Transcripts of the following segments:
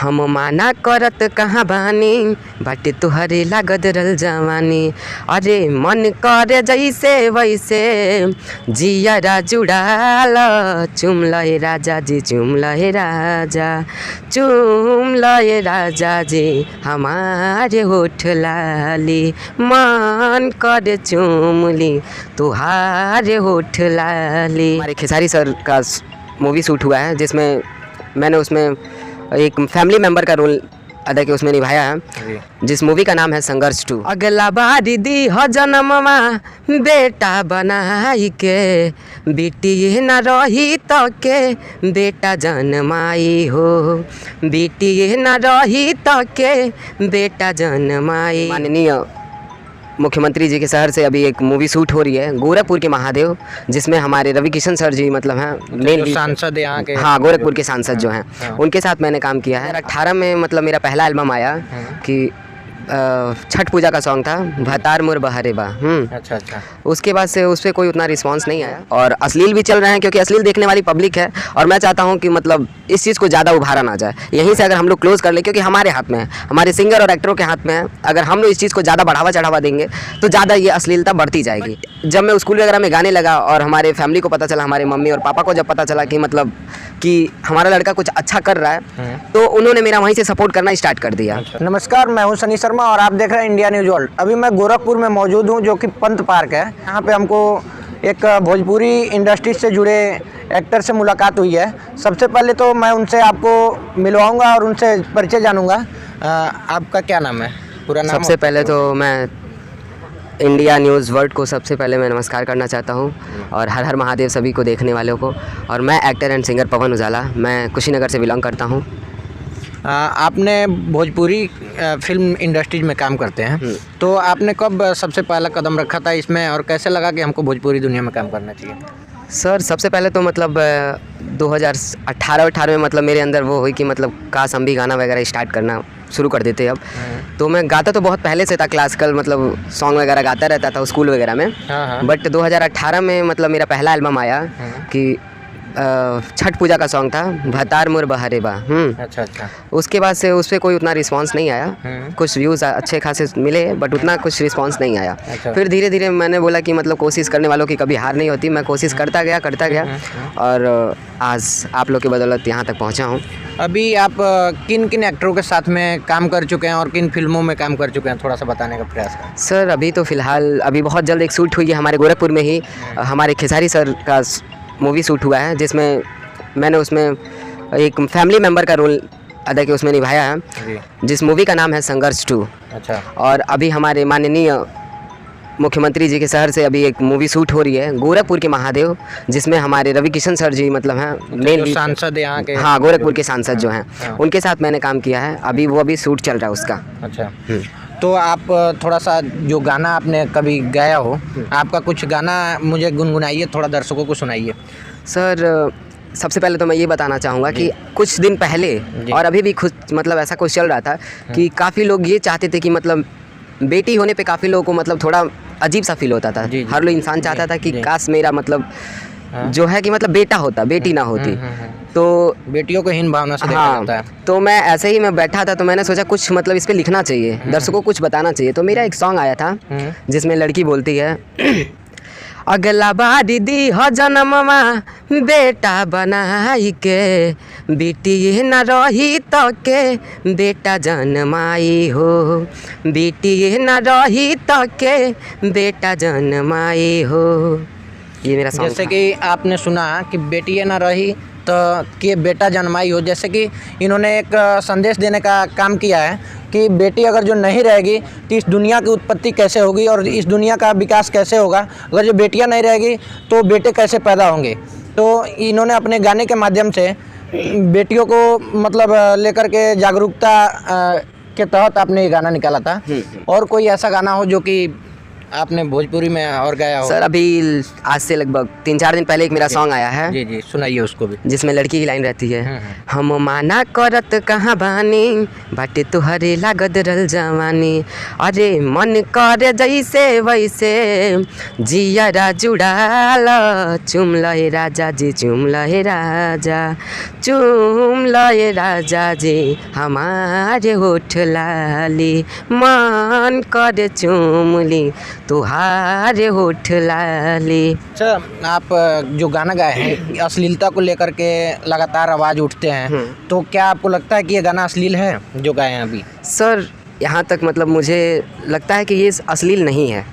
हम माना करत कहाँ बानी, बाटे तुहरे लागत रल जवानी। अरे मन करे जैसे वैसे जियरा जुड़ाल, चुम लहे राजा जी चुम लहे राजा, चुम लहे राजा जी हमारे होठ लाली, मन करे चुमली तुहारे होठ लाली। हमारे खेसारी सर का मूवी शूट हुआ है जिसमें मैंने उसमें एक फैमिली मेम्बर का रोल अदा के उसमें निभाया है, जिस मूवी का नाम है संघर्ष 2। अगला बारी दी हो जन्मवा बेटा बनाई के, बेटी न रही तो के बेटा जन्माई हो, बेटी न रही तो के बेटा जन्माई। माननीय मुख्यमंत्री जी के शहर से अभी एक मूवी शूट हो रही है गोरखपुर के महादेव, जिसमें हमारे रवि किशन सर जी मतलब हैं मेन सांसद यहाँ के। हाँ, गोरखपुर के सांसद जो हैं, उनके साथ मैंने काम किया है। 2018 में मतलब मेरा पहला एल्बम आया कि छठ पूजा का सॉन्ग था भतार मुर बहरे बा। अच्छा अच्छा। उसके बाद से उस पर कोई उतना रिस्पांस नहीं आया, और अश्लील भी चल रहे हैं क्योंकि अश्लील देखने वाली पब्लिक है, और मैं चाहता हूं कि मतलब इस चीज़ को ज़्यादा उभारा ना जाए। यहीं से अगर हम लोग क्लोज कर लें, क्योंकि हमारे हाथ में है, हमारे सिंगर और एक्टरों के हाथ में है, अगर हम लोग इस चीज़ को ज़्यादा बढ़ावा चढ़ावा देंगे तो ज़्यादा ये अश्लीलता बढ़ती जाएगी। जब मैं स्कूल वगैरह में गाने लगा और हमारे फैमिली को पता चला, हमारे मम्मी और पापा को जब पता चला कि मतलब कि हमारा लड़का कुछ अच्छा कर रहा है, तो उन्होंने मेरा वहीं से सपोर्ट करना स्टार्ट कर दिया। नमस्कार, मैं हूं सनी शर्मा और आप देख रहे हैं इंडिया न्यूज वर्ल्ड। अभी मैं गोरखपुर में मौजूद हूं, जो कि पंत पार्क है। यहाँ पे हमको एक भोजपुरी इंडस्ट्री से जुड़े एक्टर से मुलाकात हुई है। सबसे पहले तो मैं उनसे आपको मिलवाऊंगा और उनसे परिचय जानूंगा। आपका क्या नाम है, पूरा नाम? सबसे पहले तो मैं इंडिया न्यूज़ वर्ल्ड को सबसे पहले मैं नमस्कार करना चाहता हूं, और हर हर महादेव सभी को देखने वालों को। और मैं एक्टर एंड सिंगर पवन उजाला, मैं कुशीनगर से बिलोंग करता हूं। आपने भोजपुरी फिल्म इंडस्ट्री में काम करते हैं, तो आपने कब सबसे पहला कदम रखा था इसमें, और कैसे लगा कि हमको भोजपुरी दुनिया में काम करना चाहिए? सर सबसे पहले तो मतलब 2018 में मतलब मेरे अंदर वो हुई कि मतलब काश हम भी गाना वगैरह स्टार्ट करना शुरू कर देते अब। तो मैं गाता तो बहुत पहले से था, क्लासिकल मतलब सॉन्ग वगैरह गाता रहता था स्कूल वगैरह में। बट 2018 में मतलब मेरा पहला एल्बम आया कि छठ पूजा का सॉन्ग था भतार मुर बहरे बा। अच्छा अच्छा। उसके बाद से उस पर कोई उतना रिस्पांस नहीं आया। कुछ व्यूज़ अच्छे खासे मिले, बट उतना कुछ रिस्पांस नहीं आया। फिर धीरे धीरे मैंने बोला कि मतलब कोशिश करने वालों की कभी हार नहीं होती। मैं कोशिश करता गया और आज आप लोग की बदौलत यहाँ तक पहुँचा हूँ। अभी आप किन किन एक्टरों के साथ में काम कर चुके हैं और किन फिल्मों में काम कर चुके हैं, थोड़ा सा बताने का प्रयास करें। सर अभी तो फ़िलहाल अभी बहुत जल्द एक शूट हुई है हमारे गोरखपुर में ही, हमारे खेसारी सर का मूवी शूट हुआ है, जिसमें मैंने उसमें एक फैमिली मेम्बर का रोल अदा के उसमें निभाया है, जिस मूवी का नाम है संघर्ष 2। अच्छा। और अभी हमारे माननीय मुख्यमंत्री जी के शहर से अभी एक मूवी शूट हो रही है गोरखपुर के महादेव, जिसमें हमारे रवि किशन सर जी मतलब हैं मेन सांसद यहाँ के। हाँ, गोरखपुर के सांसद जो हैं, उनके साथ मैंने काम किया है। अभी वो अभी शूट चल रहा है उसका। अच्छा। तो आप थोड़ा सा जो गाना आपने कभी गाया हो, आपका कुछ गाना मुझे गुनगुनाइए, थोड़ा दर्शकों को सुनाइए। सर सबसे पहले तो मैं ये बताना चाहूँगा कि कुछ दिन पहले और अभी भी खुद मतलब ऐसा कुछ चल रहा था कि काफ़ी लोग ये चाहते थे कि मतलब बेटी होने पे काफ़ी लोगों को मतलब थोड़ा अजीब सा फील होता था। हर लोग इंसान चाहता था कि काश मेरा मतलब जो है कि मतलब बेटा होता, बेटी ना होती। तो बेटियों को हीन भावना से देखा जाता है। तो मैं ऐसे ही मैं बैठा था, तो मैंने सोचा कुछ मतलब इस पे लिखना चाहिए, दर्शकों को कुछ बताना चाहिए। तो मेरा एक सॉन्ग आया था जिसमें लड़की बोलती है अगला बारी दी हो जन्मवा बेटा बनाई के, बेटी न रही तो के बेटा जन्माई हो, बेटी न रही तो के बेटा जन्माई हो। ये मेरा सॉन्ग। जैसे कि आपने सुना कि बेटी न रही तो कि बेटा जन्माई हो, जैसे कि इन्होंने एक संदेश देने का काम किया है कि बेटी अगर जो नहीं रहेगी तो इस दुनिया की उत्पत्ति कैसे होगी और इस दुनिया का विकास कैसे होगा। अगर जो बेटियां नहीं रहेगी तो बेटे कैसे पैदा होंगे। तो इन्होंने अपने गाने के माध्यम से बेटियों को मतलब लेकर के जागरूकता के तहत आपने ये गाना निकाला था। और कोई ऐसा गाना हो जो कि आपने भोजपुरी में और गाया हो? सर अभी आज से लगभग 3-4 दिन पहले एक मेरा सॉन्ग आया है जी जी, सुनाइए उसको भी। जिसमें लड़की की लाइन रहती है, हम माना करत कहाँ बानी बाटे तुहरे लागत रल जवानी, अरे मन करे जैसे वैसे जियरा जुड़ाल, चुम लहे राजा जी चुम लहे राजा, चुम लहे राजा जी हमारे होठ लाली, मन करे चुमली तुहारे होठ लाली। अच्छा, आप जो गाना गाए हैं अश्लीलता को लेकर के लगातार आवाज़ उठते हैं, तो क्या आपको लगता है कि ये गाना अश्लील है जो गाए हैं अभी? सर यहाँ तक मतलब मुझे लगता है कि ये अश्लील नहीं है,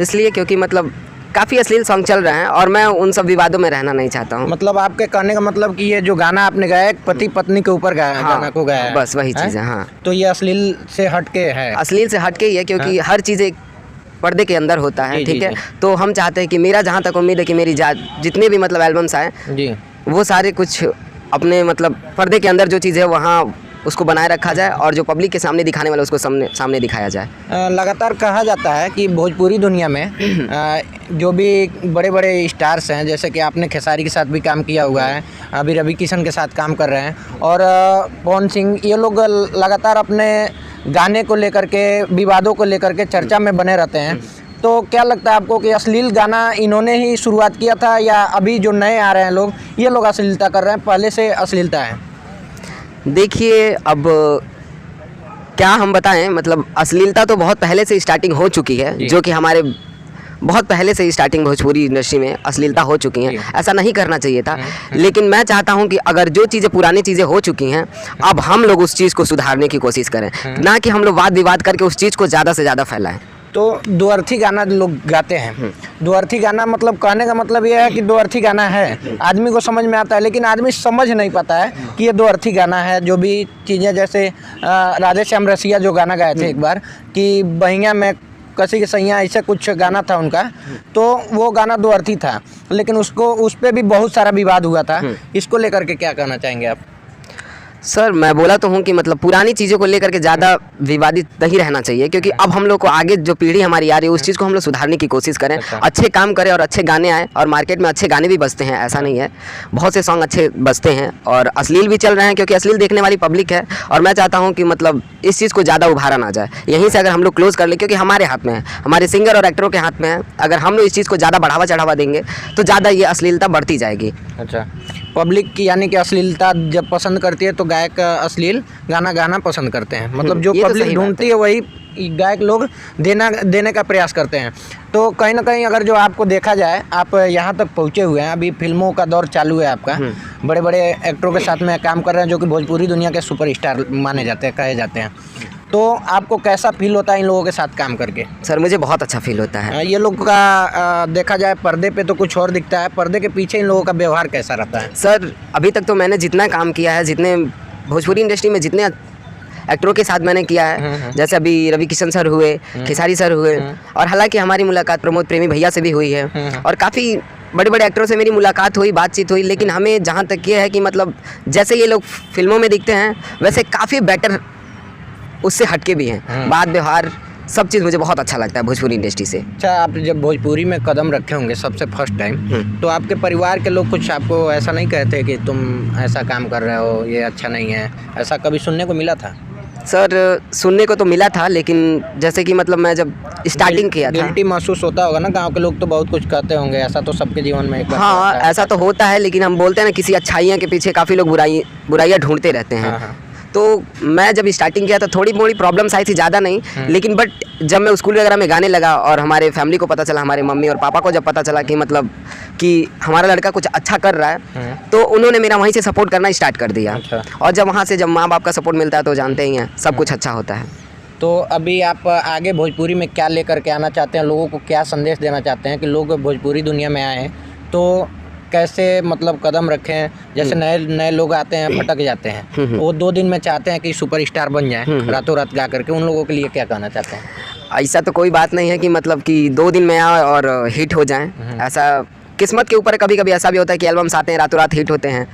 इसलिए क्योंकि मतलब काफ़ी अश्लील सॉन्ग चल रहे हैं और मैं उन सब विवादों में रहना नहीं चाहता हूँ। मतलब आपके कहने का मतलब कि ये जो गाना आपने गाया एक पति पत्नी के ऊपर गाया, हाँ, गाना को गाया है, बस वही चीज़ है। हाँ, तो ये अश्लील से हटके है? अश्लील से हटके ही है क्योंकि हर चीज़ एक पर्दे के अंदर होता है, जी, ठीक जी, है। जी। तो हम चाहते हैं कि मेरा जहाँ तक उम्मीद है कि मेरी जितने भी मतलब एल्बम्स आए जी, वो सारे कुछ अपने मतलब पर्दे के अंदर जो चीज़ है वहाँ उसको बनाए रखा जाए और जो पब्लिक के सामने दिखाने वाला उसको सामने दिखाया जाए। लगातार कहा जाता है कि भोजपुरी दुनिया में जो भी बड़े बड़े स्टार्स हैं, जैसे कि आपने खेसारी के साथ भी काम किया हुआ है, अभी रवि किशन के साथ काम कर रहे हैं, और पवन सिंह, ये लोग लगातार अपने गाने को लेकर के विवादों को लेकर के चर्चा में बने रहते हैं। तो क्या लगता है आपको कि अश्लील गाना इन्होंने ही शुरुआत किया था या अभी जो नए आ रहे हैं लोग, ये लोग अश्लीलता कर रहे हैं, पहले से अश्लीलता है? देखिए अब क्या हम बताएं, मतलब अश्लीलता तो बहुत पहले से स्टार्टिंग हो चुकी है, जो कि हमारे बहुत पहले से स्टार्टिंग भोजपुरी इंडस्ट्री में अश्लीलता हो चुकी हैं। ऐसा नहीं करना चाहिए था, लेकिन मैं चाहता हूं कि अगर जो चीज़ें पुरानी चीज़ें हो चुकी हैं अब हम लोग उस चीज़ को सुधारने की कोशिश करें, ना कि हम लोग वाद विवाद करके उस चीज़ को ज़्यादा से ज़्यादा फैलाएं। तो दो अर्थी गाना लोग गाते हैं, दो अर्थी गाना मतलब कहने का मतलब ये है कि दो अर्थी गाना है, आदमी को समझ में आता है, लेकिन आदमी समझ नहीं पाता है कि ये दो अर्थी गाना है। जो भी चीज़ें जैसे राधे श्याम रसिया जो गाना गाए थे एक बार कि बहिया में कसी के सैया, ऐसे कुछ गाना था उनका, तो वो गाना दो अर्थी था, लेकिन उस पर भी बहुत सारा विवाद हुआ था। इसको लेकर के क्या कहना चाहेंगे आप? सर मैं बोला तो हूँ कि मतलब पुरानी चीज़ों को लेकर के ज़्यादा विवादित नहीं रहना चाहिए, क्योंकि अब हम लोग को आगे जो पीढ़ी हमारी आ रही है उस चीज़ को हम लोग सुधारने की कोशिश करें, अच्छे काम करें और अच्छे गाने आए, और मार्केट में अच्छे गाने भी बजते हैं, ऐसा नहीं है, बहुत से सॉन्ग अच्छे बजते हैं और अश्लील भी चल रहे हैं, क्योंकि अश्लील देखने वाली पब्लिक है। और मैं चाहता हूँ कि मतलब इस चीज़ को ज़्यादा उभारा ना जाए, यहीं से अगर हम लोग क्लोज कर लें, क्योंकि हमारे हाथ में है, हमारे सिंगर और एक्टरों के हाथ में है, अगर हम लोग इस चीज़ को ज़्यादा बढ़ावा चढ़ावा देंगे तो ज़्यादा ये अश्लीलता बढ़ती जाएगी। अच्छा, पब्लिक की यानी कि अश्लीलता जब पसंद करती है तो गायक अश्लील गाना गाना पसंद करते हैं, मतलब जो पब्लिक ढूंढती है वही गायक लोग देने का प्रयास करते हैं। तो कहीं ना कहीं अगर जो आपको देखा जाए, आप यहाँ तक पहुँचे हुए हैं, अभी फिल्मों का दौर चालू है आपका, बड़े बड़े एक्टरों के साथ में काम कर रहे हैं जो कि भोजपुरी दुनिया के सुपरस्टार माने जाते हैं, कहे जाते हैं, तो आपको कैसा फील होता है इन लोगों के साथ काम करके? सर मुझे बहुत अच्छा फील होता है। ये लोग का देखा जाए पर्दे पे तो कुछ और दिखता है, पर्दे के पीछे इन लोगों का व्यवहार कैसा रहता है? सर अभी तक तो मैंने जितना काम किया है, जितने भोजपुरी इंडस्ट्री में जितने एक्टरों के साथ मैंने किया है, जैसे अभी रवि किशन सर हुए, खेसारी सर हुए, और हालांकि हमारी मुलाकात प्रमोद प्रेमी भैया से भी हुई है, और काफ़ी बड़े बड़े एक्टरों से मेरी मुलाकात हुई, बातचीत हुई, लेकिन हमें जहाँ तक ये है कि मतलब जैसे ये लोग फिल्मों में दिखते हैं वैसे काफ़ी बेटर उससे हटके भी हैं, बात व्यवहार सब चीज़ मुझे बहुत अच्छा लगता है भोजपुरी इंडस्ट्री से। अच्छा, आप जब भोजपुरी में कदम रखे होंगे सबसे फर्स्ट टाइम, तो आपके परिवार के लोग कुछ आपको ऐसा नहीं कहते कि तुम ऐसा काम कर रहे हो, ये अच्छा नहीं है, ऐसा कभी सुनने को मिला था? सर सुनने को तो मिला था, लेकिन जैसे कि मतलब मैं जब स्टार्टिंग किया था, गिल्टी महसूस होता होगा ना, गांव के लोग तो बहुत कुछ कहते होंगे, ऐसा तो सबके जीवन में एक बार हाँ होता है। ऐसा तो होता है, लेकिन हम बोलते हैं ना किसी अच्छाइयाँ के पीछे काफ़ी लोग बुराइयाँ ढूंढते रहते हैं। हाँ। तो मैं जब स्टार्टिंग किया था थोड़ी मोड़ी प्रॉब्लम्स आई थी, ज़्यादा नहीं, लेकिन बट जब मैं स्कूल वगैरह में गाने लगा और हमारे फैमिली को पता चला, हमारे मम्मी और पापा को जब पता चला कि मतलब कि हमारा लड़का कुछ अच्छा कर रहा है, तो उन्होंने मेरा वहीं से सपोर्ट करना स्टार्ट कर दिया। अच्छा। और जब वहाँ से जब माँ बाप का सपोर्ट मिलता है तो जानते ही हैं सब कुछ अच्छा होता है। तो अभी आप आगे भोजपुरी में क्या लेकर के आना चाहते हैं, लोगों को क्या संदेश देना चाहते हैं कि लोग भोजपुरी दुनिया में आएँ तो कैसे मतलब कदम रखें? जैसे नए लोग आते हैं, भटक जाते हैं, वो 2 दिन में चाहते हैं कि सुपरस्टार बन जाएं, रातों रात गा करके, उन लोगों के लिए क्या कहना चाहते हैं? ऐसा तो कोई बात नहीं है कि मतलब कि 2 दिन में आए और हिट हो जाएं, ऐसा किस्मत के ऊपर कभी कभी ऐसा भी होता है कि एल्बम्स आते हैं रातों रात हिट होते हैं,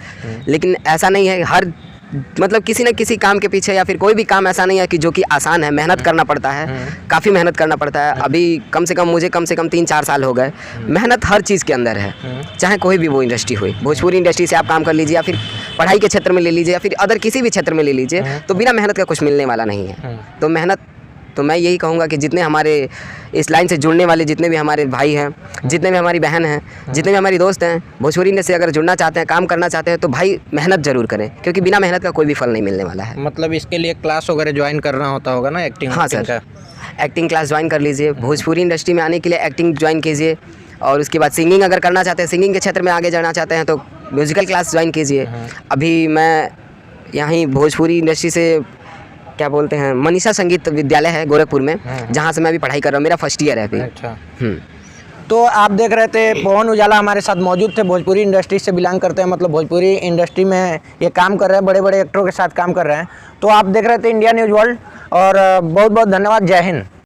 लेकिन ऐसा नहीं है। हर मतलब किसी न किसी काम के पीछे, या फिर कोई भी काम ऐसा नहीं है कि जो कि आसान है, मेहनत करना पड़ता है, काफ़ी मेहनत करना पड़ता है। अभी कम से कम मुझे कम से कम 3-4 साल हो गए, मेहनत हर चीज़ के अंदर है, चाहे कोई भी वो इंडस्ट्री हो। भोजपुरी इंडस्ट्री से आप काम कर लीजिए, या फिर पढ़ाई के क्षेत्र में ले लीजिए, या फिर अदर किसी भी क्षेत्र में ले लीजिए, तो बिना मेहनत का कुछ मिलने वाला नहीं है। तो मेहनत, तो मैं यही कहूँगा कि जितने हमारे इस लाइन से जुड़ने वाले जितने भी हमारे भाई हैं, जितने भी हमारी बहन हैं, जितने भी हमारी दोस्त हैं, भोजपुरी इंडस्ट्री से अगर जुड़ना चाहते हैं, काम करना चाहते हैं, तो भाई मेहनत ज़रूर करें, क्योंकि बिना मेहनत का कोई भी फल नहीं मिलने वाला है। मतलब इसके लिए क्लास वगैरह ज्वाइन करना होता होगा ना, एक्टिंग? हाँ सर, एक्टिंग क्लास ज्वाइन कर लीजिए। भोजपुरी इंडस्ट्री में आने के लिए एक्टिंग ज्वाइन कीजिए, और उसके बाद सिंगिंग अगर करना चाहते हैं, सिंगिंग के क्षेत्र में आगे जाना चाहते हैं, तो म्यूज़िकल क्लास ज्वाइन कीजिए। अभी मैं यहीं भोजपुरी इंडस्ट्री से क्या बोलते हैं, मनीषा संगीत विद्यालय है गोरखपुर में, जहाँ से मैं अभी पढ़ाई कर रहा हूँ, मेरा फर्स्ट ईयर है अभी। अच्छा। तो आप देख रहे थे पवन उजाला हमारे साथ मौजूद थे, भोजपुरी इंडस्ट्री से बिलोंग करते हैं, मतलब भोजपुरी इंडस्ट्री में ये काम कर रहे हैं, बड़े बड़े एक्टरों के साथ काम कर रहे हैं। तो आप देख रहे थे इंडिया न्यूज़ वर्ल्ड, और बहुत बहुत धन्यवाद। जय हिंद।